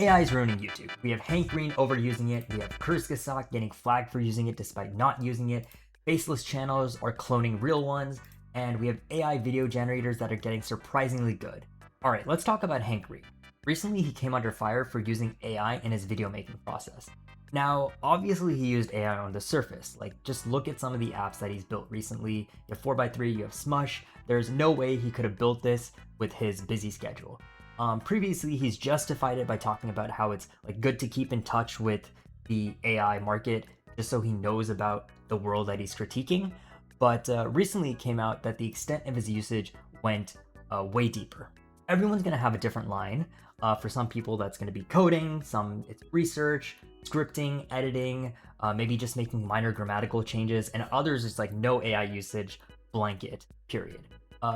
AI is ruining YouTube. We have Hank Green overusing it, we have Kurzgesagt getting flagged for using it despite not using it, faceless channels are cloning real ones, and we have AI video generators that are getting surprisingly good. Alright, let's talk about Hank Green. Recently he came under fire for using AI in his video making process. Now, obviously he used AI on the surface, like just look at some of the apps that he's built recently. You have 4x3, you have Smush, there's no way he could have built this with his busy schedule. Previously, he's justified it by talking about how it's like good to keep in touch with the AI market just so he knows about the world that he's critiquing. But recently it came out that the extent of his usage went way deeper. Everyone's going to have a different line. For some people, that's going to be coding, some it's research, scripting, editing, maybe just making minor grammatical changes, and others it's like no AI usage, blanket, period.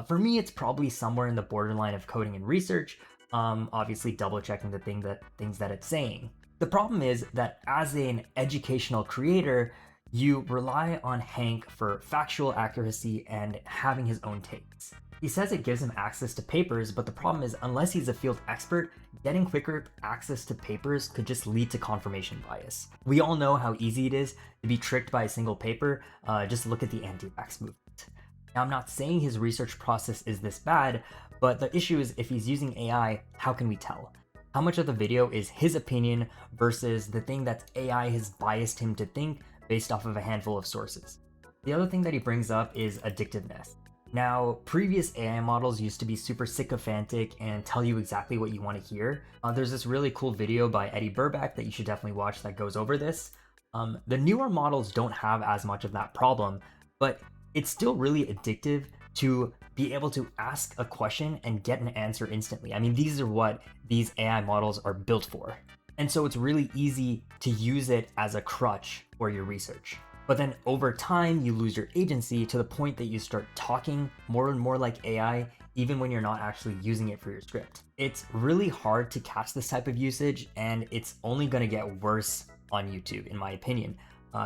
For me, it's probably somewhere in the borderline of coding and research, obviously double checking the things that it's saying. The problem is that as an educational creator, you rely on Hank for factual accuracy and having his own takes. He says it gives him access to papers, but the problem is unless he's a field expert, getting quicker access to papers could just lead to confirmation bias. We all know how easy it is to be tricked by a single paper, just look at the anti-vax movement. Now, I'm not saying his research process is this bad, but the issue is if he's using AI, how can we tell? How much of the video is his opinion versus the thing that AI has biased him to think based off of a handful of sources? The other thing that he brings up is addictiveness. Now, previous AI models used to be super sycophantic and tell you exactly what you want to hear. There's this really cool video by Eddie Burback that you should definitely watch that goes over this. The newer models don't have as much of that problem, but it's still really addictive to be able to ask a question and get an answer instantly. I mean, these are what these AI models are built for. And so it's really easy to use it as a crutch for your research. But then over time, you lose your agency to the point that you start talking more and more like AI, even when you're not actually using it for your script. It's really hard to catch this type of usage, and it's only going to get worse on YouTube, in my opinion.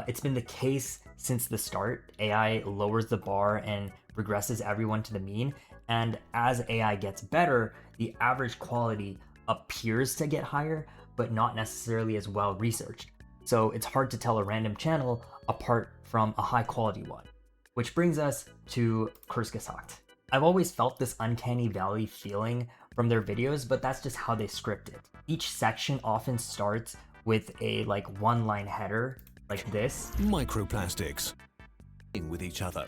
It's been the case since the start. AI lowers the bar and regresses everyone to the mean. And as AI gets better, the average quality appears to get higher, but not necessarily as well researched. So it's hard to tell a random channel apart from a high quality one. Which brings us to Kurzgesagt. I've always felt this uncanny valley feeling from their videos, but that's just how they script it. Each section often starts with a one-line header like this. Microplastics with each other.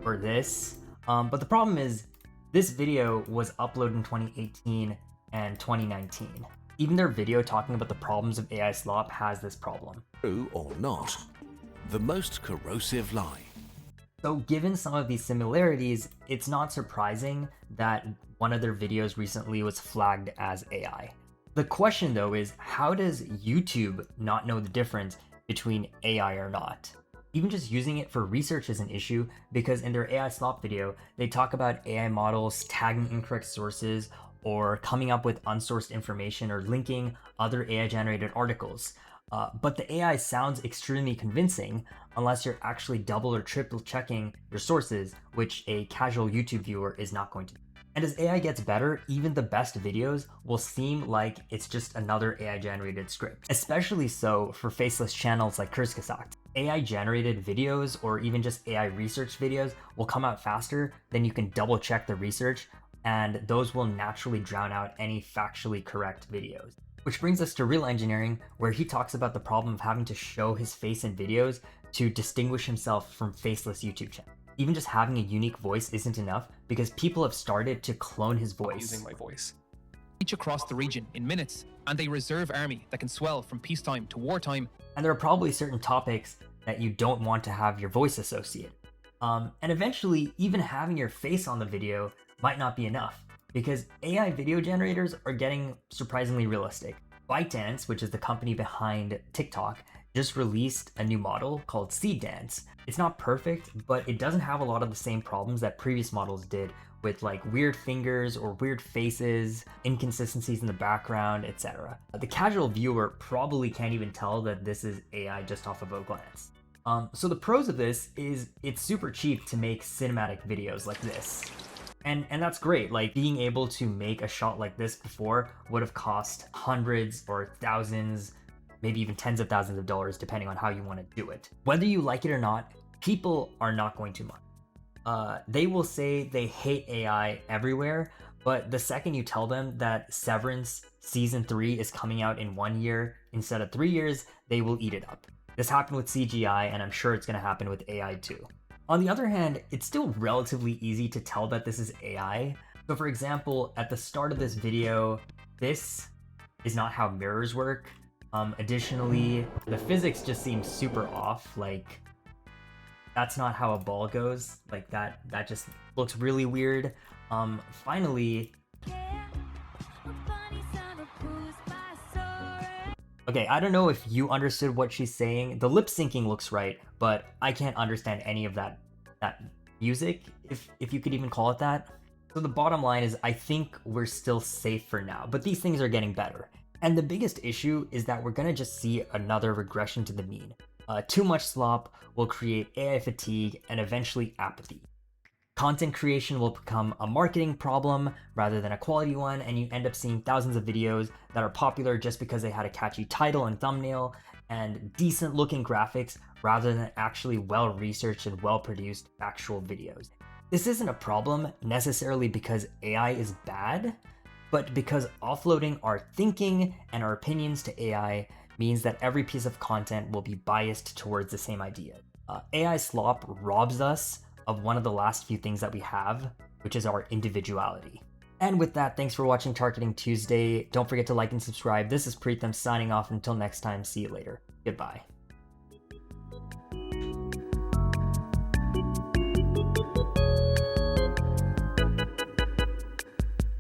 Or this. But the problem is this video was uploaded in 2018 and 2019. Even their video talking about the problems of AI slop has this problem. True or not, the most corrosive lie. So given some of these similarities, it's not surprising that one of their videos recently was flagged as AI. The question though is, how does YouTube not know the difference between AI or not? Even just using it for research is an issue because in their AI slop video, they talk about AI models tagging incorrect sources or coming up with unsourced information or linking other AI generated articles. But the AI sounds extremely convincing unless you're actually double or triple checking your sources, which a casual YouTube viewer is not going to do. And as AI gets better, even the best videos will seem like it's just another AI generated script, especially so for faceless channels like Kurzgesagt. AI generated videos or even just AI research videos will come out faster than you can double check the research, and those will naturally drown out any factually correct videos. Which brings us to Real Engineering, where he talks about the problem of having to show his face in videos to distinguish himself from faceless YouTube channels. Even just having a unique voice isn't enough because people have started to clone his voice. Using my voice. Reach across the region in minutes, and a reserve army that can swell from peacetime to wartime. And there are probably certain topics that you don't want to have your voice associated. And eventually, even having your face on the video might not be enough because AI video generators are getting surprisingly realistic. ByteDance, which is the company behind TikTok, just released a new model called SeedDance. It's not perfect, but it doesn't have a lot of the same problems that previous models did with weird fingers or weird faces, inconsistencies in the background, etc. The casual viewer probably can't even tell that this is AI just off of a glance. So the pros of this is it's super cheap to make cinematic videos like this. And that's great. Like, being able to make a shot like this before would have cost hundreds or thousands, maybe even tens of thousands of dollars, depending on how you want to do it. Whether you like it or not, people are not going to mind. They will say they hate AI everywhere, but the second you tell them that Severance Season 3 is coming out in 1 year instead of 3 years, they will eat it up. This happened with CGI, and I'm sure it's going to happen with AI too. On the other hand, it's still relatively easy to tell that this is AI. So for example, at the start of this video, this is not how mirrors work. Additionally, the physics just seems super off. Like, that's not how a ball goes. Like, that just looks really weird. Finally, okay, I don't know if you understood what she's saying. The lip syncing looks right, but I can't understand any of that music, if you could even call it that. So the bottom line is, I think we're still safe for now, but these things are getting better. And the biggest issue is that we're gonna just see another regression to the mean. Too much slop will create AI fatigue and eventually apathy. Content creation will become a marketing problem rather than a quality one, and you end up seeing thousands of videos that are popular just because they had a catchy title and thumbnail and decent looking graphics rather than actually well-researched and well-produced actual videos. This isn't a problem necessarily because AI is bad, but because offloading our thinking and our opinions to AI means that every piece of content will be biased towards the same idea. AI slop robs us of one of the last few things that we have, which is our individuality. And with that, thanks for watching Targeting Tuesday. Don't forget to like and subscribe. This is Preetham signing off. Until next time, see you later. Goodbye.